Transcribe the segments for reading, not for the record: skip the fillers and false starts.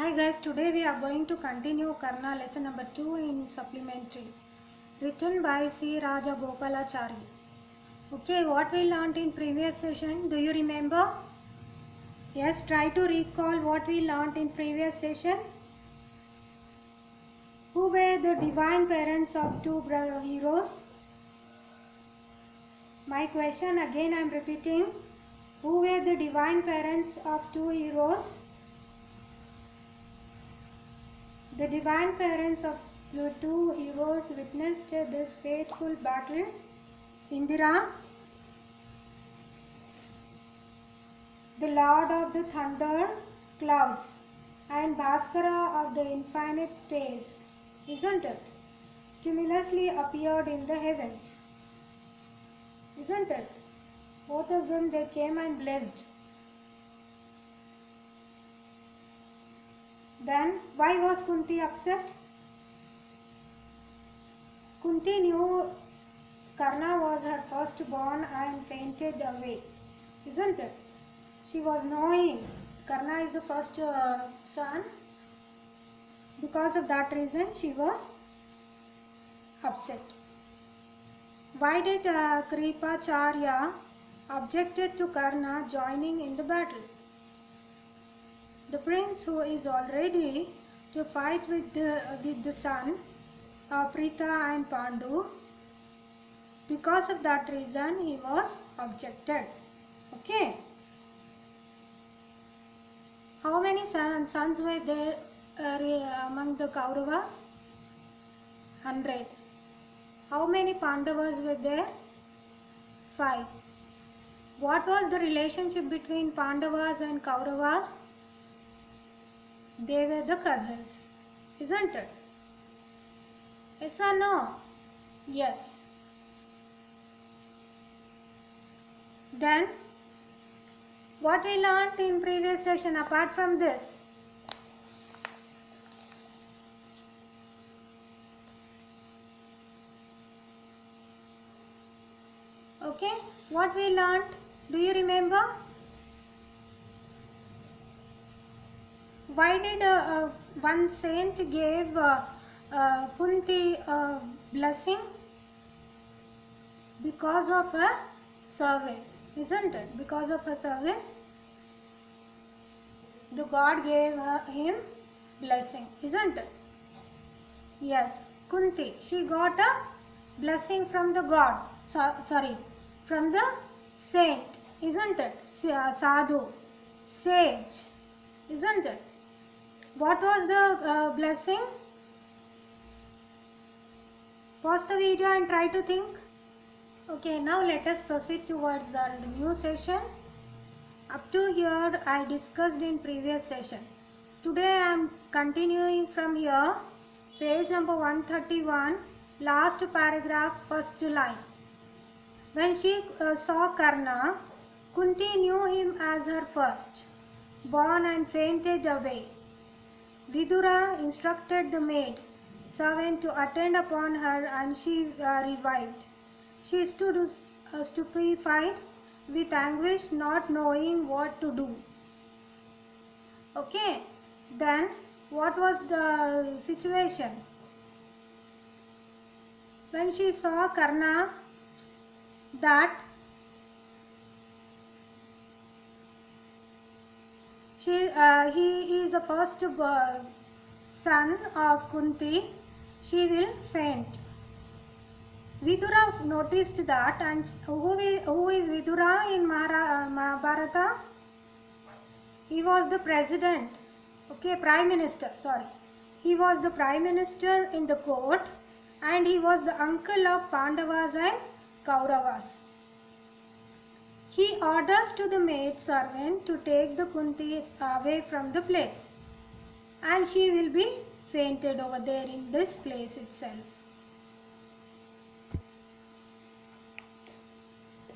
Hi guys, today we are going to continue Karna lesson number 2 in supplementary, written by C. Raja Gopalachari. Okay, what we learnt in previous session, do you remember? Yes, try to recall what we learnt in previous session. Who were the divine parents of two heroes? My question again I am repeating. Who were the divine parents of two heroes? The divine parents of the two heroes witnessed this fateful battle. Indira, the lord of the thunder clouds, and Bhaskara of the infinite days, isn't it? Stimulously appeared in the heavens, isn't it? Both of them they came and blessed. Then why was Kunti upset? Kunti knew Karna was her firstborn and fainted away, isn't it? She was knowing Karna is the first son. Because of that reason she was upset. Why did Kripacharya objected to Karna joining in the battle? The prince who is all ready to fight with the son, Pritha and Pandu, because of that reason he was objected. Okay. How many sons were there among the Kauravas? 100. How many Pandavas were there? 5. What was the relationship between Pandavas and Kauravas? They were the cousins, isn't it? Yes or no? Yes. Then, what we learnt in previous session apart from this? Okay, what we learnt? Do you remember? Why did one saint gave Kunti a blessing? Because of her service, isn't it? Because of her service, the God gave him blessing, isn't it? Yes, Kunti, she got a blessing from the God, from the saint, isn't it? Sadhu, sage, isn't it? What was the blessing? Pause the video and try to think. Okay, now let us proceed towards our new session. Up to here I discussed in previous session. Today I am continuing from here, page number 131, last paragraph, first line. When she saw Karna, Kunti knew him as her first born and fainted away. Vidura instructed the maid servant to attend upon her and she revived. She stood stupefied with anguish, not knowing what to do. Okay, then what was the situation? When she saw Karna, that he is the first son of Kunti, she will faint. Vidura noticed that, and who is Vidura in Mahabharata? He was the president, okay, prime minister, sorry. He was the prime minister in the court and he was the uncle of Pandavas and Kauravas. He orders to the maid servant to take the Kunti away from the place and she will be fainted over there in this place itself.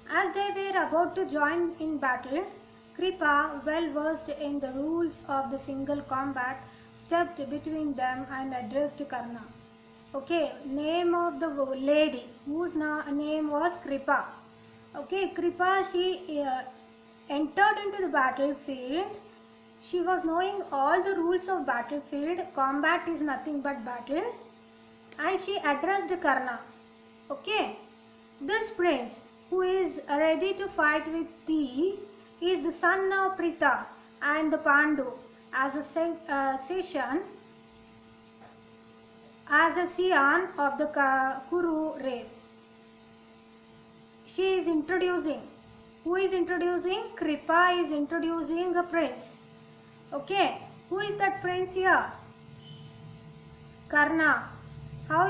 As they were about to join in battle, Kripa, well versed in the rules of the single combat, stepped between them and addressed Karna. Okay, name of the lady whose name was Kripa. Okay, Kripa, she entered into the battlefield. She was knowing all the rules of battlefield. Combat is nothing but battle. And she addressed Karna. Okay. This prince who is ready to fight with thee is the son of Pritha and the Pandu as a scion of the Kuru race. She is introducing. Who is introducing? Kripa is introducing a prince. Okay. Who is that prince here? Karna. How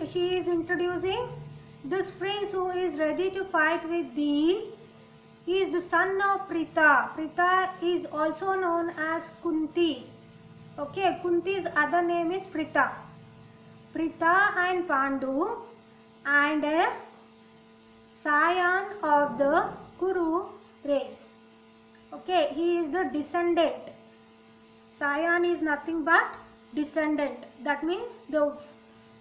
she is introducing? This prince who is ready to fight with thee is the son of Pritha. Pritha is also known as Kunti. Okay, Kunti's other name is Pritha. Pritha and Pandu and a scion of the Kuru race. Okay, he is the descendant. Scion is nothing but descendant. That means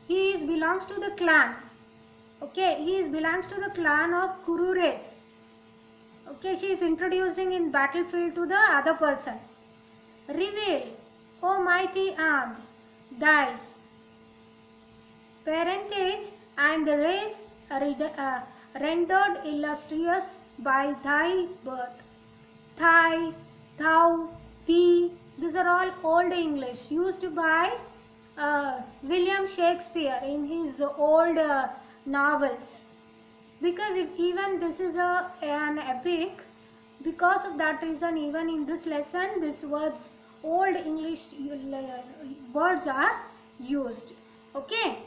he belongs to the clan. Okay, he belongs to the clan of Kuru race. Okay, she is introducing in battlefield to the other person. Reveal, O mighty armed, thy parentage and the race rendered illustrious by thy birth. Thy, thou, thee, these are all old English used by William Shakespeare in his old novels. Because even this is an epic, because of that reason even in this lesson these words, old English words are used. Okay.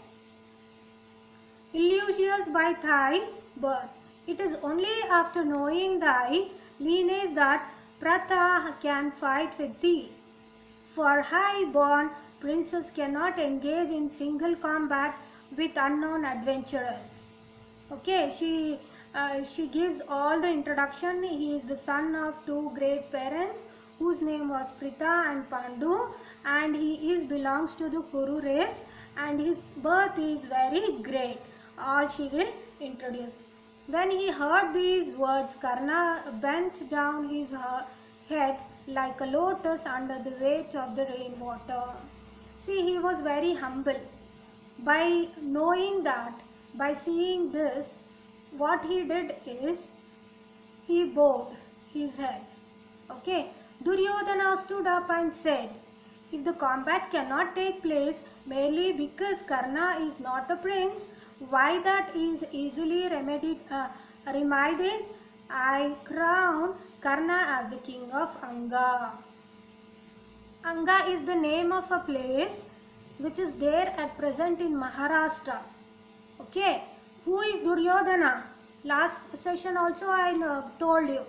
Illustrious by thy birth. It is only after knowing thy lineage that Pratha can fight with thee. For high-born princes cannot engage in single combat with unknown adventurers. Okay, she gives all the introduction. He is the son of two great parents whose name was Pritha and Pandu, and he belongs to the Kuru race, and his birth is very great. All she will introduce. When he heard these words, Karna bent down his head like a lotus under the weight of the rainwater. See, he was very humble. By knowing that, by seeing this, what he did is, he bowed his head. Okay. Duryodhana stood up and said, if the combat cannot take place merely because Karna is not a prince, why that is easily remedied, I crown Karna as the king of Anga. Anga is the name of a place which is there at present in Maharashtra. Okay. Who is Duryodhana? Last session also I told you.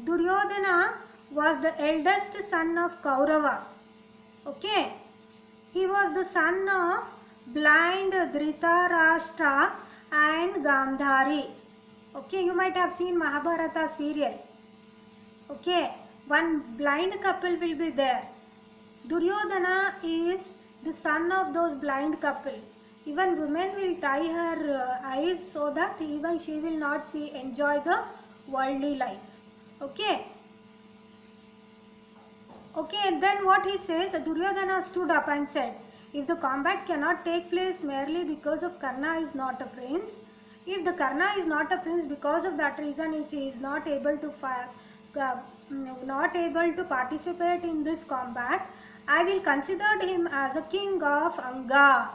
Duryodhana was the eldest son of Kaurava. Okay. He was the son of blind Dhritarashtra and Gandhari. Okay, you might have seen Mahabharata serial. Okay, one blind couple will be there. Duryodhana is the son of those blind couple. Even women will tie her eyes so that even she will not enjoy the worldly life. Okay. Okay, then what he says, Duryodhana stood up and said, if the combat cannot take place merely because of Karna is not a prince, if the Karna is not a prince, because of that reason, if he is not able to participate in this combat, I will consider him as a king of Anga.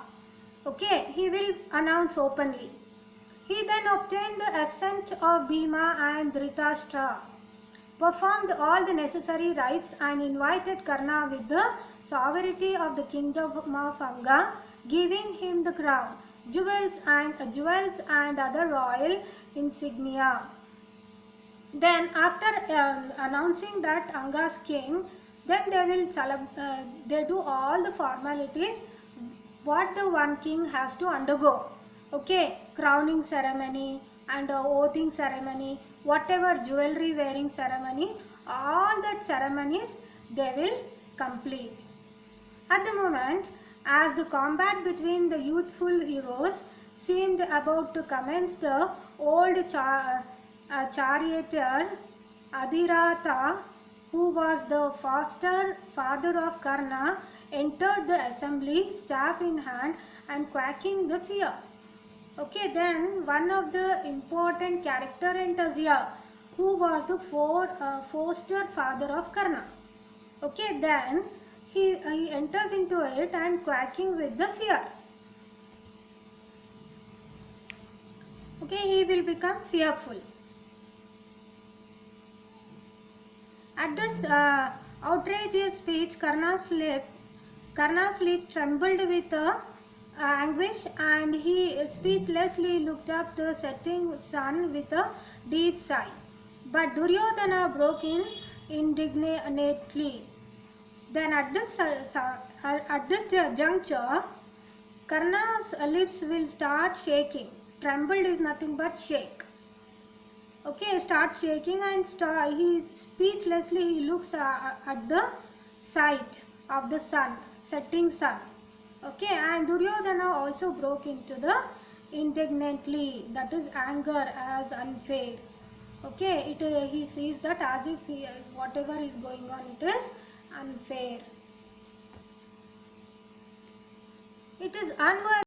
Okay, he will announce openly. He then obtained the assent of Bhima and Dhritarashtra, performed all the necessary rites and invited Karna with the sovereignty of the kingdom of Anga, giving him the crown, jewels and other royal insignia. Then after announcing that Anga's king, then they do all the formalities what the one king has to undergo. Okay, crowning ceremony and oathing ceremony, whatever jewelry wearing ceremony, all that ceremonies they will complete. At the moment, as the combat between the youthful heroes seemed about to commence, the old charioteer Adhiratha, who was the foster father of Karna, entered the assembly, staff in hand and quaking the fear. Okay, then one of the important character enters here, who was the foster father of Karna. Okay, then he enters into it and quaking with the fear. Okay, he will become fearful. At this outrageous speech, Karna's lip trembled with anguish, and he speechlessly looked up the setting sun with a deep sigh. But Duryodhana broke in indignantly. Then at this juncture, Karna's lips will start shaking. Trembled is nothing but shake. Okay, start shaking, and he speechlessly he looks at the sight of the sun, setting sun. Okay, and Duryodhana also broke into the indignantly, that is anger as unfair. Okay, he sees that as if whatever is going on, it is unfair. It is unworthy.